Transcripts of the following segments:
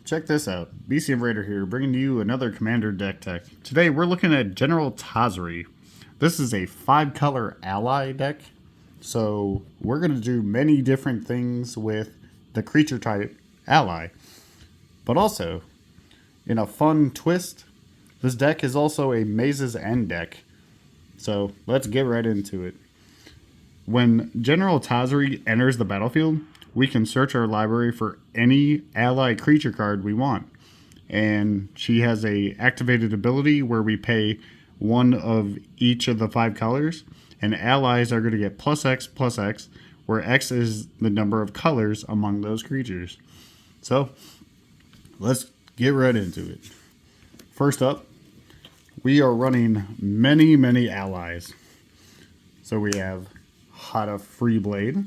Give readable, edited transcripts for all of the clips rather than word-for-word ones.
Check this out. BCM Raider here, bringing you another Commander deck tech. Today we're looking at General Tazri. This is a 5-color ally deck, so we're going to do many different things with the creature type ally. But also, in a fun twist, this deck is also a Maze's End deck. So let's get right into it. When General Tazri enters the battlefield, we can search our library for any ally creature card we want. And she has a activated ability where we pay one of each of the 5 colors, and allies are going to get +X, where X is the number of colors among those creatures. So let's get right into it. First up, we are running many allies. So we have Hada Freeblade.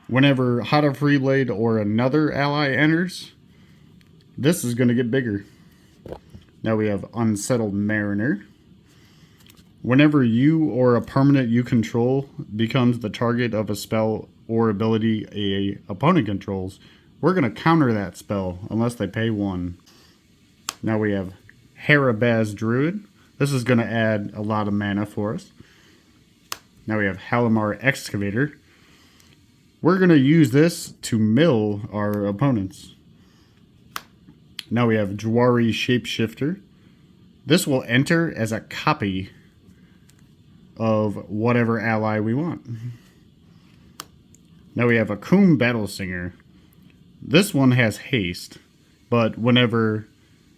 Whenever Hada Freeblade or another ally enters, this is going to get bigger. Now we have Unsettled Mariner. Whenever you or a permanent you control becomes the target of a spell or ability a opponent controls, we're going to counter that spell unless they pay 1. Now we have Harabaz Druid. This is going to add a lot of mana for us. Now we have Halimar Excavator. We're going to use this to mill our opponents. Now we have Jwari Shapeshifter. This will enter as a copy of whatever ally we want. Now we have Akum Battlesinger. This one has haste, but whenever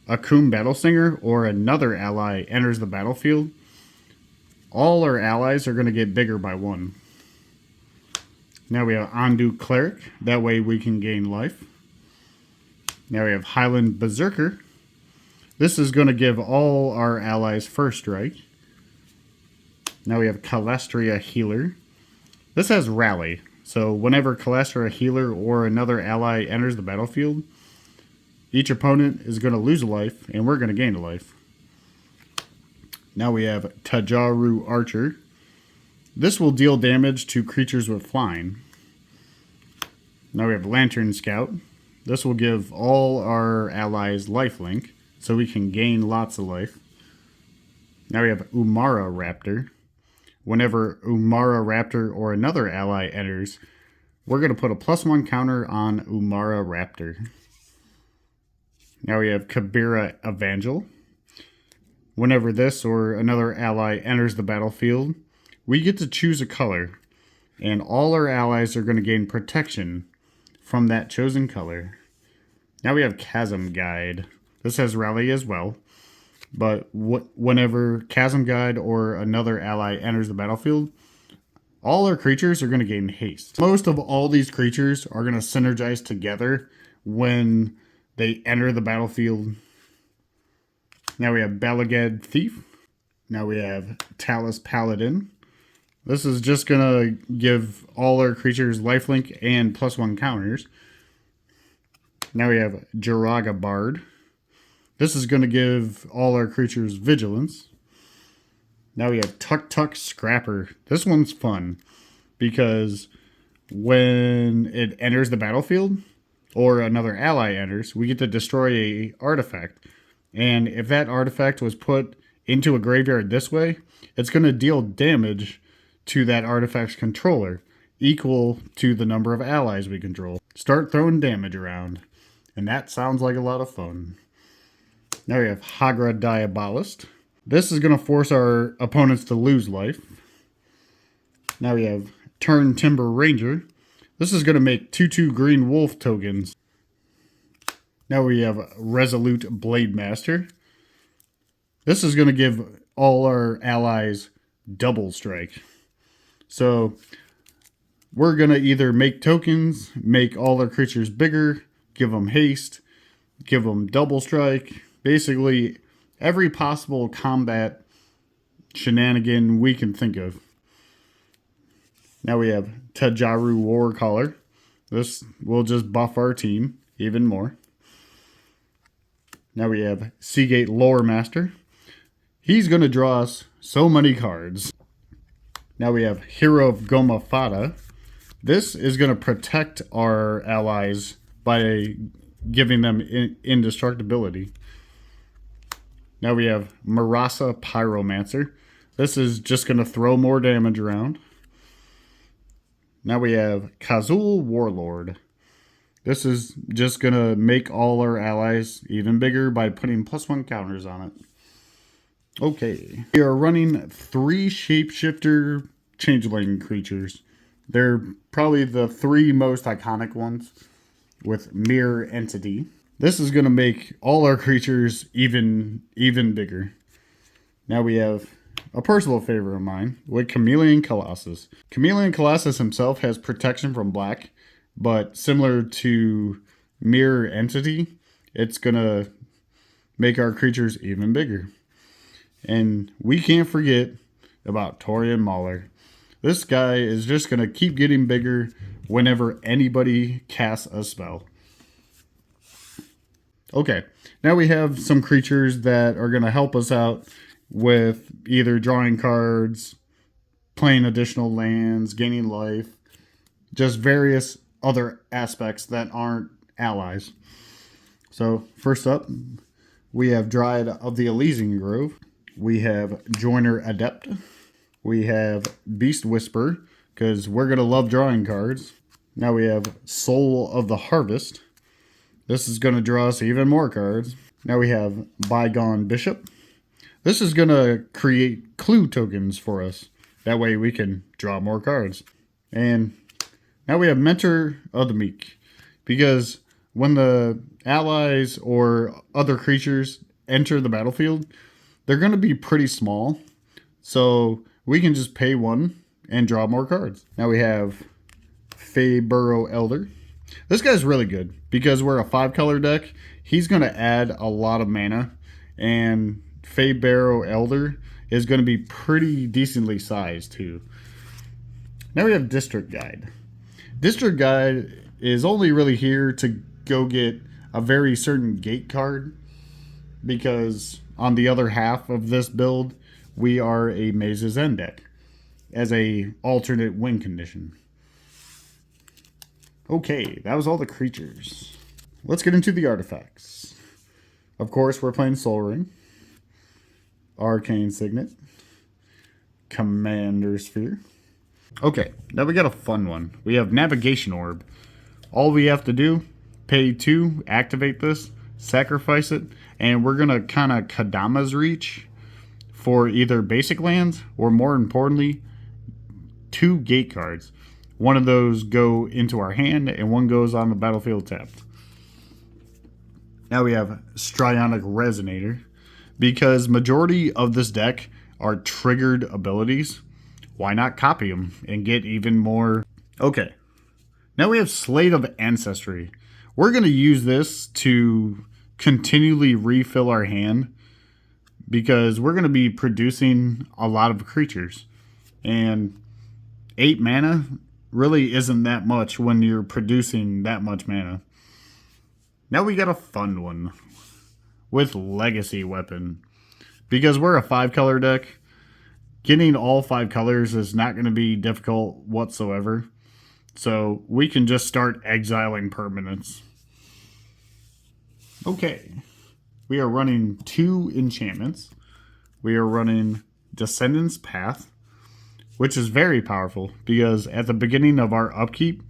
Akum Battlesinger or another ally enters the battlefield, all our allies are going to get bigger by 1. Now we have Ondu Cleric. That way we can gain life. Now we have Highland Berserker. This is going to give all our allies first strike. Now we have Calastria Healer. This has Rally. So whenever Calastria Healer or another ally enters the battlefield, each opponent is going to lose a life and we're going to gain a life. Now we have Tajaru Archer. This will deal damage to creatures with flying. Now we have Lantern Scout. This will give all our allies lifelink, so we can gain lots of life. Now we have Umara Raptor. Whenever Umara Raptor or another ally enters, we're going to put a +1 counter on Umara Raptor. Now we have Kabira Evangel. Whenever this or another ally enters the battlefield, we get to choose a color, and all our allies are going to gain protection from that chosen color. Now we have Chasm Guide. This has Rally as well, but whenever Chasm Guide or another ally enters the battlefield, all our creatures are going to gain haste. Most of all these creatures are going to synergize together when they enter the battlefield. Now we have Balagad Thief. Now we have Talus Paladin. This is just going to give all our creatures lifelink and +1 counters. Now we have Jiraga Bard. This is going to give all our creatures vigilance. Now we have Tuk Tuk Scrapper. This one's fun because when it enters the battlefield or another ally enters, we get to destroy an artifact. And if that artifact was put into a graveyard this way, it's going to deal damage to that artifact's controller, equal to the number of allies we control. Start throwing damage around, and that sounds like a lot of fun. Now we have Hagra Diabolist. This is going to force our opponents to lose life. Now we have Turn Timber Ranger. This is going to make 2/2 green wolf tokens. Now we have Resolute Blade Master. This is going to give all our allies double strike. So we're going to either make tokens, make all our creatures bigger, give them haste, give them double strike. Basically, every possible combat shenanigan we can think of. Now we have Tajaru Warcaller. This will just buff our team even more. Now we have Seagate Lore Master. He's going to draw us so many cards. Now we have Hero of Goma Fata. This is going to protect our allies by giving them indestructibility. Now we have Marasa Pyromancer. This is just going to throw more damage around. Now we have Kazul Warlord. This is just going to make all our allies even bigger by putting +1 counters on it. Okay. We are running 3 Shapeshifter Changeling creatures. They're probably the 3 most iconic ones with Mirror Entity. This is going to make all our creatures even bigger. Now we have a personal favorite of mine with Chameleon Colossus. Chameleon Colossus himself has protection from black, but similar to Mirror Entity, it's going to make our creatures even bigger. And we can't forget about Torian Mauler. This guy is just going to keep getting bigger whenever anybody casts a spell. Okay, now we have some creatures that are going to help us out with either drawing cards, playing additional lands, gaining life, just various other aspects that aren't allies. So first up, we have Dryad of the Elysian Grove. We have Joiner Adept. We have Beast Whisperer, because we're going to love drawing cards. Now we have Soul of the Harvest. This is going to draw us even more cards. Now we have Bygone Bishop. This is going to create clue tokens for us. That way we can draw more cards. And now we have Mentor of the Meek. Because when the allies or other creatures enter the battlefield, they're going to be pretty small. So we can just pay 1 and draw more cards. Now we have Fey Burrow Elder. This guy's really good because we're a 5-color deck. He's going to add a lot of mana, and Fey Burrow Elder is going to be pretty decently sized too. Now we have District Guide. District Guide is only really here to go get a very certain gate card, because on the other half of this build, we are a Maze's End deck as a alternate win condition. Okay, that was all the creatures. Let's get into the artifacts. Of course, we're playing Soul Ring, Arcane Signet, Commander Sphere. Okay, now we got a fun one. We have Navigation Orb. All we have to do, pay 2, activate this, sacrifice it, and we're going to kind of Kadama's Reach for either basic lands or, more importantly, 2 gate cards. One of those go into our hand and one goes on the battlefield tapped. Now we have Strionic Resonator. Because majority of this deck are triggered abilities, why not copy them and get even more? Okay, now we have Slate of Ancestry. We're going to use this to continually refill our hand, because we're going to be producing a lot of creatures. And 8 mana really isn't that much when you're producing that much mana. Now we got a fun one with Legacy Weapon. Because we're a 5-color deck, getting all 5 colors is not going to be difficult whatsoever. So we can just start exiling permanents. Okay. We are running 2 enchantments. We are running Descendant's Path, which is very powerful because at the beginning of our upkeep,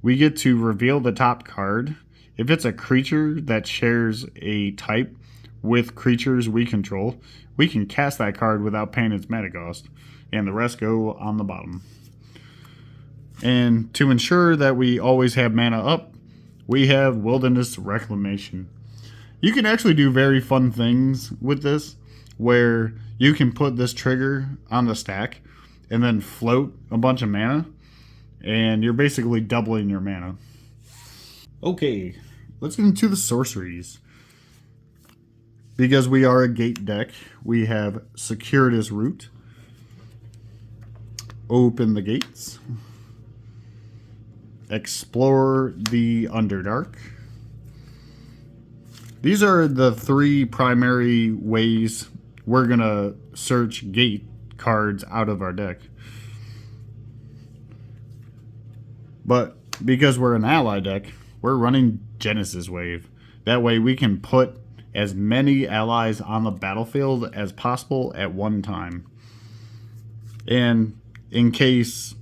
we get to reveal the top card. If it's a creature that shares a type with creatures we control, we can cast that card without paying its mana cost, and the rest go on the bottom. And to ensure that we always have mana up, we have Wilderness Reclamation. You can actually do very fun things with this, where you can put this trigger on the stack and then float a bunch of mana, and you're basically doubling your mana. Okay, let's get into the sorceries. Because we are a gate deck, we have Circuitous Route, Open the Gates, Explore the Underdark. These are the 3 primary ways we're going to search gate cards out of our deck. But because we're an ally deck, we're running Genesis Wave. That way we can put as many allies on the battlefield as possible at one time. And in case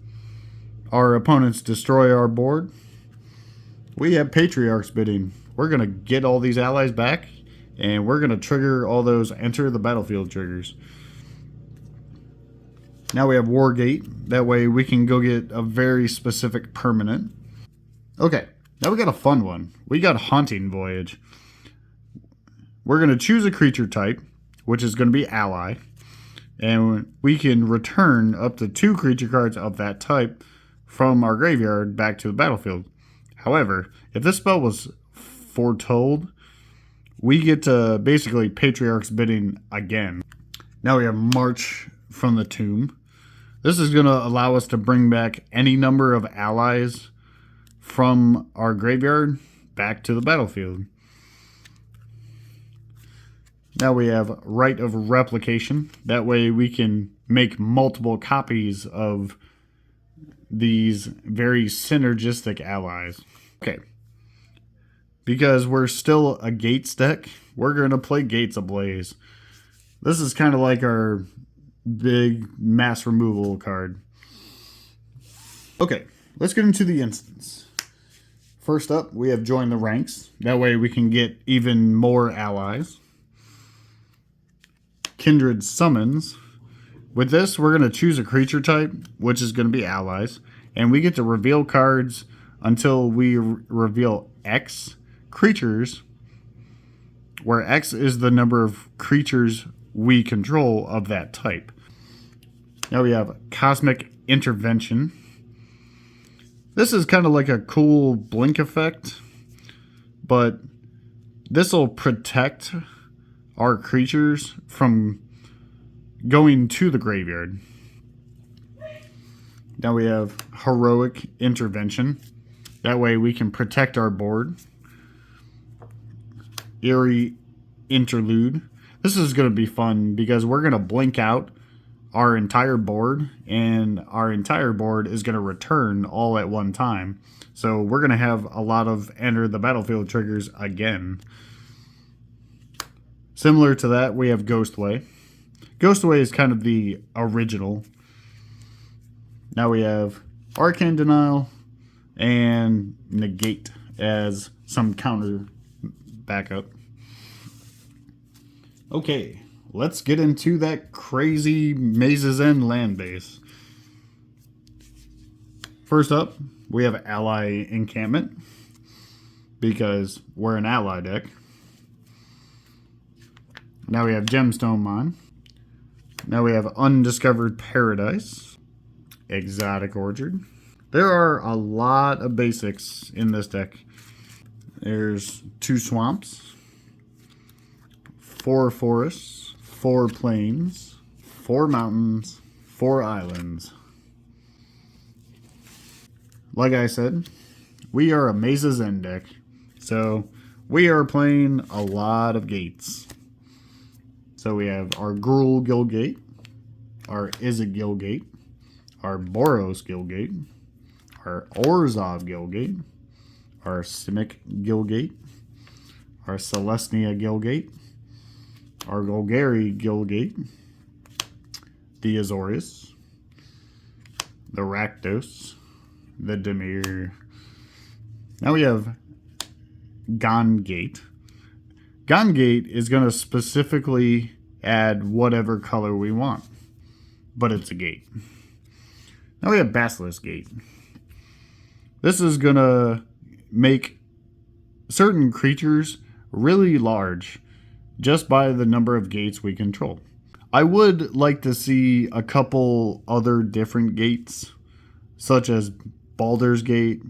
our opponents destroy our board, we have Patriarchs bidding. We're going to get all these allies back, and we're going to trigger all those enter the battlefield triggers. Now we have Wargate. That way we can go get a very specific permanent. Okay, now we got a fun one. We got Haunting Voyage. We're going to choose a creature type, which is going to be ally. And we can return up to 2 creature cards of that type from our graveyard back to the battlefield. However, if this spell was foretold, we get to basically Patriarch's bidding again. Now we have March from the Tomb. This is going to allow us to bring back any number of allies from our graveyard back to the battlefield. Now we have Rite of Replication. That way we can make multiple copies of these very synergistic allies. Okay. Because we're still a Gates deck, we're going to play Gates Ablaze. This is kind of like our big mass removal card. Okay, let's get into the instance. First up, we have Join the Ranks. That way we can get even more allies. Kindred Summons. With this, we're going to choose a creature type, which is going to be allies. And we get to reveal cards until we reveal X creatures, where X is the number of creatures we control of that type. Now we have Cosmic Intervention. This is kind of like a cool blink effect, but this will protect our creatures from going to the graveyard. Now we have Heroic Intervention. That way we can protect our board. Eerie Interlude. This is going to be fun because we're going to blink out our entire board, and our entire board is going to return all at one time. So we're going to have a lot of enter the battlefield triggers again. Similar to that, we have Ghostway. Ghostway is kind of the original. Now we have Arcane Denial and Negate as some counter backup. Okay, let's get into that crazy Maze's End land base. First up, we have Ally Encampment, because we're an ally deck. Now we have Gemstone Mine. Now we have Undiscovered Paradise. Exotic Orchard. There are a lot of basics in this deck. There's 2 swamps, 4 forests, 4 plains, 4 mountains, 4 islands. Like I said, we are a Maze's End deck, so we are playing a lot of gates. So we have our Gruul Guildgate, our Izzet Guildgate, our Boros Guildgate, our Orzhov Guildgate, our Simic Guildgate, our Celestia Guildgate, our Golgari Guildgate, the Azorius, the Rakdos, the Dimir. Now we have Gongate. Gongate is going to specifically add whatever color we want, but it's a gate. Now we have Basilisk Gate. This is going to make certain creatures really large just by the number of gates we control. I would like to see a couple other different gates, such as Baldur's Gate,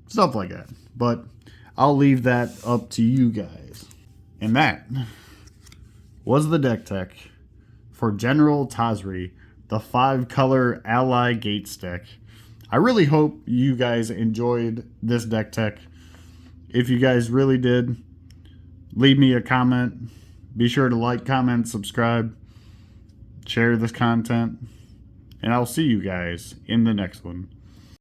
stuff like that. But I'll leave that up to you guys. And that was the deck tech for General Tazri, the 5-color Ally Gates deck. I really hope you guys enjoyed this deck tech. If you guys really did, leave me a comment. Be sure to like, comment, subscribe, share this content, and I'll see you guys in the next one.